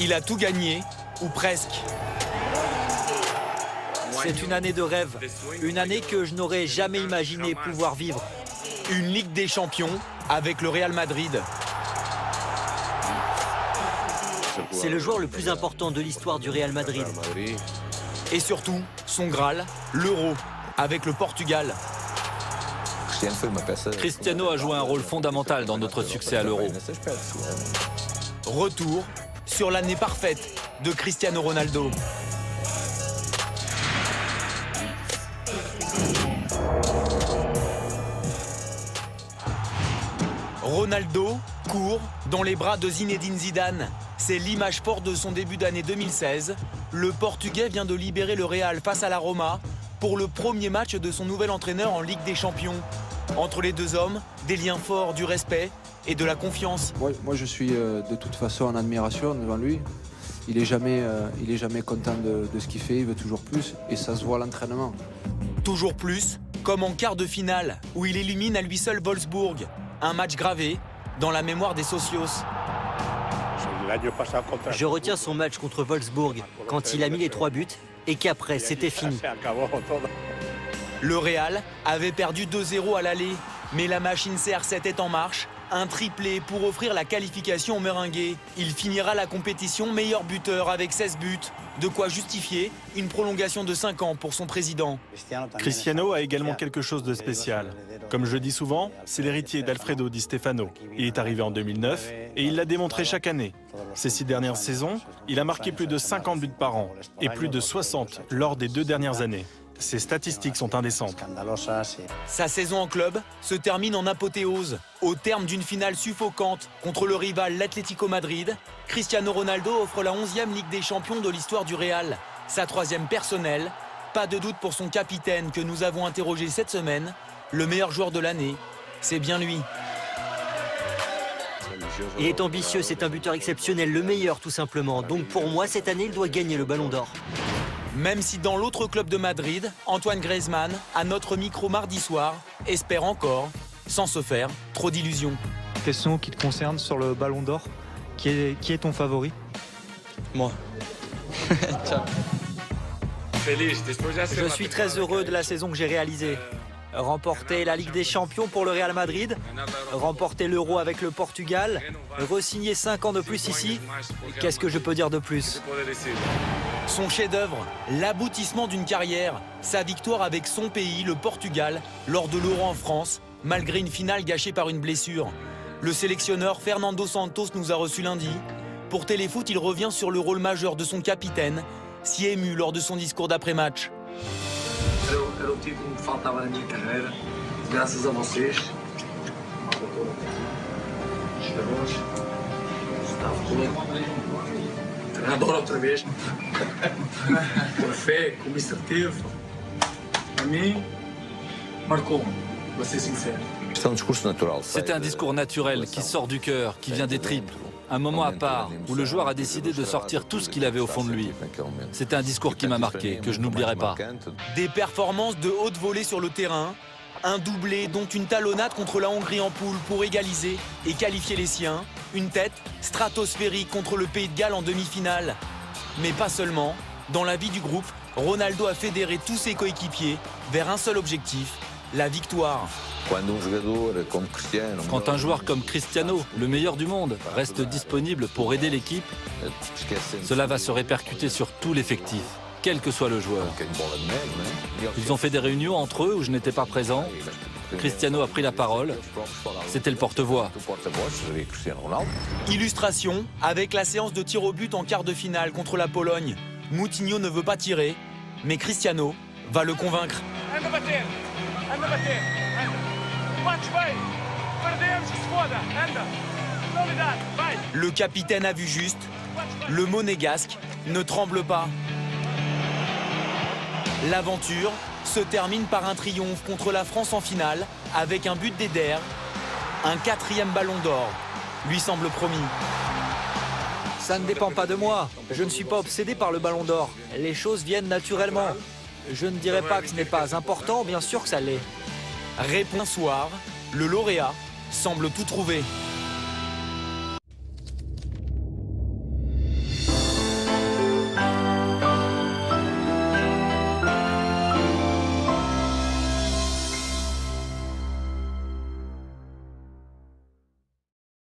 Il a tout gagné, ou presque. C'est une année de rêve, une année que je n'aurais jamais imaginé pouvoir vivre. Une Ligue des Champions avec le Real Madrid. C'est le joueur le plus important de l'histoire du Real Madrid. Et surtout, son Graal, l'Euro, avec le Portugal. Cristiano a joué un rôle fondamental dans notre succès à l'Euro. Retour sur l'année parfaite de Cristiano Ronaldo. Ronaldo court dans les bras de Zinedine Zidane. C'est l'image forte de son début d'année 2016. Le Portugais vient de libérer le Real face à la Roma pour le premier match de son nouvel entraîneur en Ligue des Champions. Entre les deux hommes, des liens forts, du respect et de la confiance. Moi je suis de toute façon en admiration devant lui. Il est jamais content de ce qu'il fait, il veut toujours plus et ça se voit à l'entraînement. Toujours plus, comme en quart de finale, où il élimine à lui seul Wolfsburg. Un match gravé dans la mémoire des socios. Je retiens son match contre Wolfsburg, quand il a mis les 3 buts et qu'après c'était fini. Le Real avait perdu 2-0 à l'aller, mais la machine CR7 est en marche. Un triplé pour offrir la qualification au Merengue. Il finira la compétition meilleur buteur avec 16 buts. De quoi justifier une prolongation de 5 ans pour son président. Cristiano a également quelque chose de spécial. Comme je le dis souvent, c'est l'héritier d'Alfredo Di Stefano. Il est arrivé en 2009 et il l'a démontré chaque année. Ces 6 dernières saisons, il a marqué plus de 50 buts par an et plus de 60 lors des 2 dernières années. Ces statistiques sont indécentes. Sa saison en club se termine en apothéose. Au terme d'une finale suffocante contre le rival l'Atlético Madrid, Cristiano Ronaldo offre la 11e Ligue des Champions de l'histoire du Real. Sa 3e personnelle. Pas de doute pour son capitaine que nous avons interrogé cette semaine. Le meilleur joueur de l'année, c'est bien lui. Il est ambitieux, c'est un buteur exceptionnel, le meilleur tout simplement. Donc pour moi, cette année, il doit gagner le Ballon d'Or. Même si dans l'autre club de Madrid, Antoine Griezmann, à notre micro mardi soir, espère encore, sans se faire trop d'illusions. Question qui te concerne sur le Ballon d'Or. Qui est ton favori? Moi. Je suis très heureux de la saison que j'ai réalisée. Remporter la Ligue des Champions pour le Real Madrid, remporter l'Euro avec le Portugal, re-signer 5 ans de plus ici. Qu'est-ce que je peux dire de plus? Son chef-d'œuvre, l'aboutissement d'une carrière, sa victoire avec son pays, le Portugal, lors de l'Euro en France, malgré une finale gâchée par une blessure. Le sélectionneur Fernando Santos nous a reçus lundi. Pour Téléfoot, il revient sur le rôle majeur de son capitaine, si ému lors de son discours d'après-match. Era o título que me faltava na minha carreira, graças a vocês. Jogadores, Gustavo Couto, treinador outra vez, com a fé, com o Mister teve. A mim, marcou-me, vou ser sincero. C'était un discours naturel qui sort du cœur, qui vient des tripes. Un moment à part où le joueur a décidé de sortir tout ce qu'il avait au fond de lui. C'était un discours qui m'a marqué, que je n'oublierai pas. Des performances de haute volée sur le terrain, un doublé dont une talonnade contre la Hongrie en poule pour égaliser et qualifier les siens, une tête stratosphérique contre le Pays de Galles en demi-finale. Mais pas seulement, dans la vie du groupe, Ronaldo a fédéré tous ses coéquipiers vers un seul objectif, la victoire. Quand un joueur comme Cristiano, le meilleur du monde, reste disponible pour aider l'équipe, cela va se répercuter sur tout l'effectif, quel que soit le joueur. Ils ont fait des réunions entre eux où je n'étais pas présent. Cristiano a pris la parole. C'était le porte-voix. Illustration avec la séance de tir au but en quart de finale contre la Pologne. Moutinho ne veut pas tirer, mais Cristiano va le convaincre. Le capitaine a vu juste. Le monégasque ne tremble pas. L'aventure se termine par un triomphe contre la France en finale avec un but d'Eder. Un 4e Ballon d'Or lui semble promis. Ça ne dépend pas de moi. Je ne suis pas obsédé par le Ballon d'Or. Les choses viennent naturellement. Je ne dirais pas que ce n'est pas important, bien sûr que ça l'est. Réponse soir, le lauréat semble tout trouver.